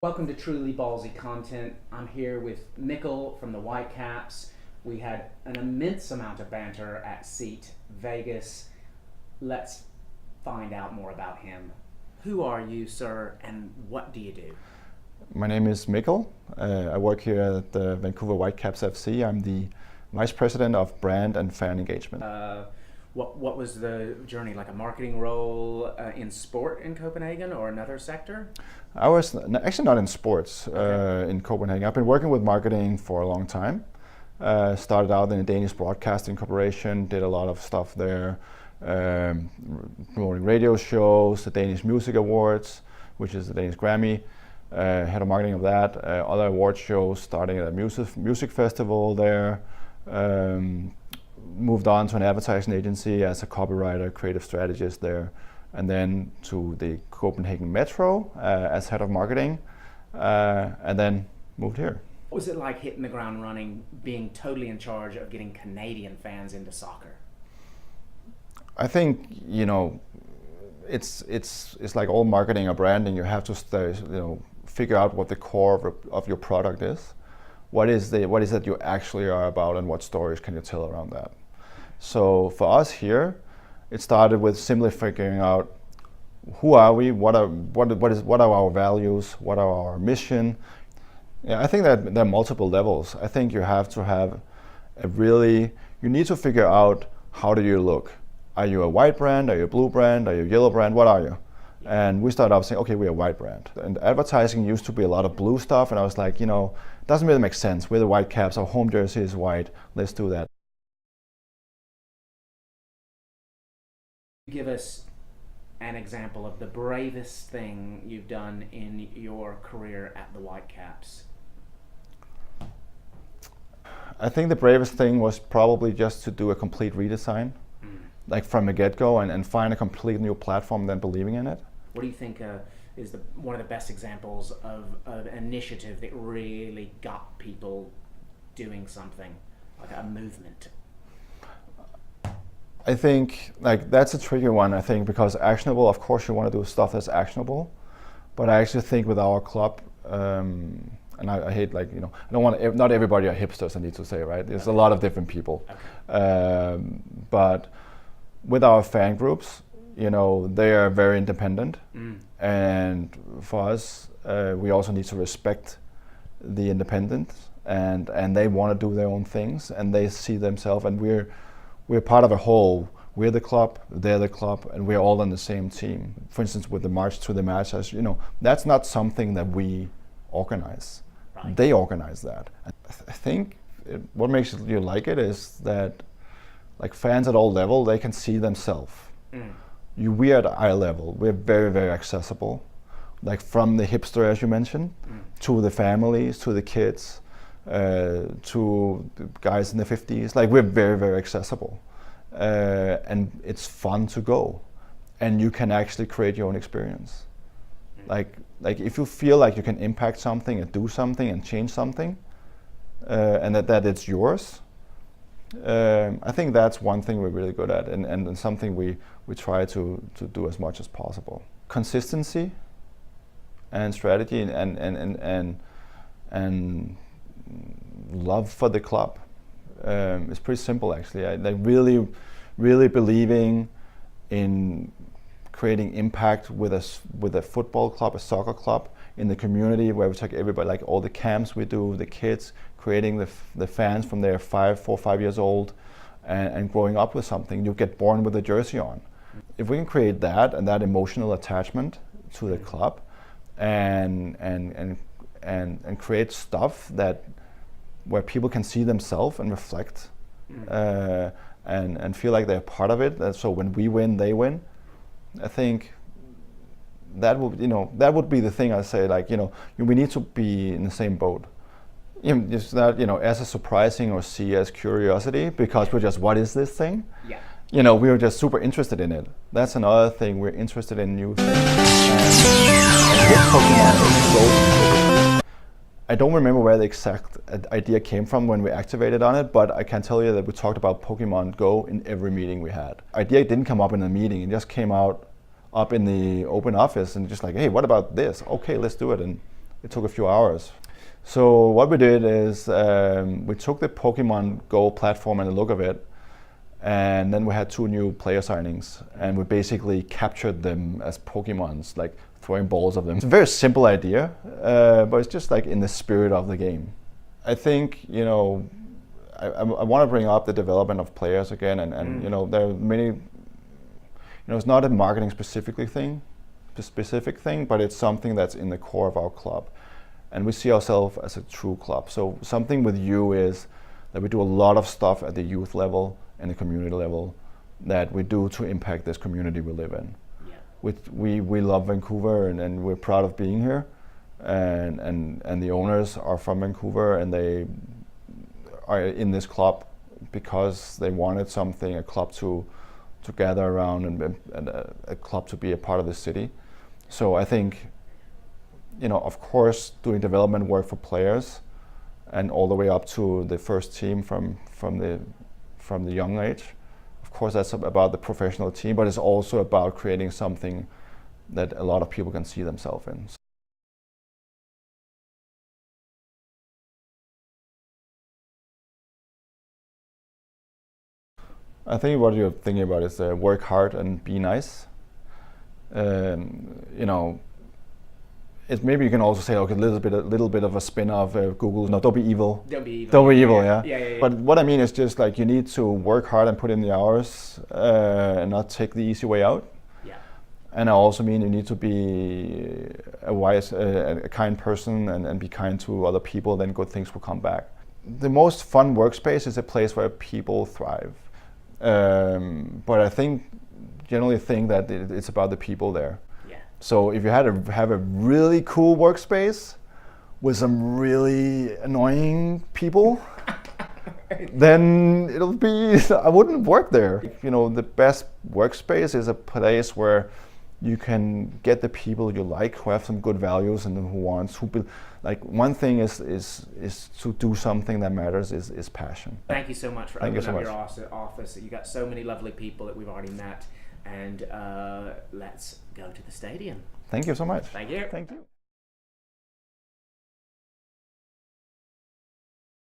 Welcome to Truly Ballsy Content. I'm here with Mikkel from the Whitecaps. We had an immense amount of banter at Seat Vegas. Let's find out more about him. Who are you, sir, and what do you do? My name is Mikkel. I work here at the Vancouver Whitecaps FC. I'm the Vice President of Brand and Fan Engagement. What was the journey, like a marketing role in sport in Copenhagen or another sector? I was actually not in sports in Copenhagen. I've been working with marketing for a long time. Started out in a Danish broadcasting corporation, did a lot of stuff there, promoting radio shows, the Danish Music Awards, which is the Danish Grammy, head of marketing of that, other award shows, starting at a music festival there, moved on to an advertising agency as a copywriter, creative strategist there, and then to the Copenhagen Metro as head of marketing, and then moved here. What was it like hitting the ground running, being totally in charge of getting Canadian fans into soccer? I think, it's like all marketing or branding. You have to figure out what the core of your product is. What is it you actually are about, and what stories can you tell around that? So for us here, it started with simply figuring out who are we, what are our values, what are our mission. Yeah, I think that there are multiple levels. I think you have to have you need to figure out, how do you look? Are you a white brand? Are you a blue brand? Are you a yellow brand? What are you? And we started off saying, okay, we're a white brand. And advertising used to be a lot of blue stuff, and I was like, it doesn't really make sense. We're the Whitecaps, our home jersey is white, let's do that. Give us an example of the bravest thing you've done in your career at the Whitecaps. I think the bravest thing was probably just to do a complete redesign, like from the get-go, and find a complete new platform, then believing in it. What do you think is one of the best examples of an initiative that really got people doing something, like a movement? I think that's a tricky one, I think, because actionable, of course you want to do stuff that's actionable, but I actually think with our club, and I hate I don't want, not everybody are hipsters, I need to say, right? There's a lot of different people. Okay. But with our fan groups, they are very independent, and for us, we also need to respect the independence, and they want to do their own things, and they see themselves, and we're part of a whole. We're the club, they're the club, and we're all on the same team. For instance, with the March to the Match, that's not something that we organize. Right. They organize that. I think what makes you like it is that, fans at all levels, they can see themselves. We are at eye level. We're very, very accessible. From the hipster, as you mentioned, to the families, to the kids, to the guys in the 50s. We're very, very accessible. And it's fun to go. And you can actually create your own experience. If you feel like you can impact something and do something and change something, and that it's yours, I think that's one thing we're really good at, and something we try to do as much as possible. Consistency and strategy and love for the club. It's pretty simple, actually. I really, really believing in creating impact with a football club, a soccer club in the community, where we take everybody, all the camps we do, the kids, creating the fans from their 4 or 5 years old, and growing up with something. You get born with a jersey on. If we can create that and that emotional attachment to the club, and create stuff where people can see themselves and reflect, and feel like they're part of it. So when we win, they win. I think that would be the thing I say. We need to be in the same boat. Just that, as a surprising or see as curiosity, because we're just, what is this thing? Yeah. We're just super interested in it. That's another thing. We're interested in new things. I don't remember where the exact idea came from when we activated on it, but I can tell you that we talked about Pokemon Go in every meeting we had. Idea didn't come up in a meeting, it just came up in the open office, and just hey, what about this? Okay, let's do it. And it took a few hours. So what we did is we took the Pokemon Go platform and the look of it, and then we had 2 new player signings, and we basically captured them as Pokemons, like throwing balls of them. It's a very simple idea, but it's just like in the spirit of the game. I think, you know, I want to bring up the development of players again, and you know, there are many, you know, it's not a marketing specific thing, but it's something that's in the core of our club. And we see ourselves as a true club. So something with you is that we do a lot of stuff at the youth level and the community level that we do to impact this community we live in. Yeah. We love Vancouver, and we're proud of being here. And the owners are from Vancouver, and they are in this club because they wanted something, a club to gather around, and a club to be a part of the city. So I think, you know, of course, doing development work for players, and all the way up to the first team from the young age. Of course, that's about the professional team, but it's also about creating something that a lot of people can see themselves in. I think what you're thinking about is work hard and be nice. You know, maybe you can also say, okay, a little bit of a spin of Google. No, don't be evil. Don't be evil. Don't be evil. Yeah. Yeah. But what I mean is just like you need to work hard and put in the hours, and not take the easy way out. Yeah. And I also mean you need to be a wise, a kind person, and be kind to other people. Then good things will come back. The most fun workspace is a place where people thrive. But I generally think that it's about the people there. Yeah. So if you had to have a really cool workspace with some really annoying people, then it'll be, I wouldn't work there. You know, the best workspace is a place where you can get the people you like, who have some good values, and like one thing is to do something that matters is passion. Thank you so much for opening up your office. You got so many lovely people that we've already met, and let's go to the stadium. Thank you so much. Thank you. Thank you.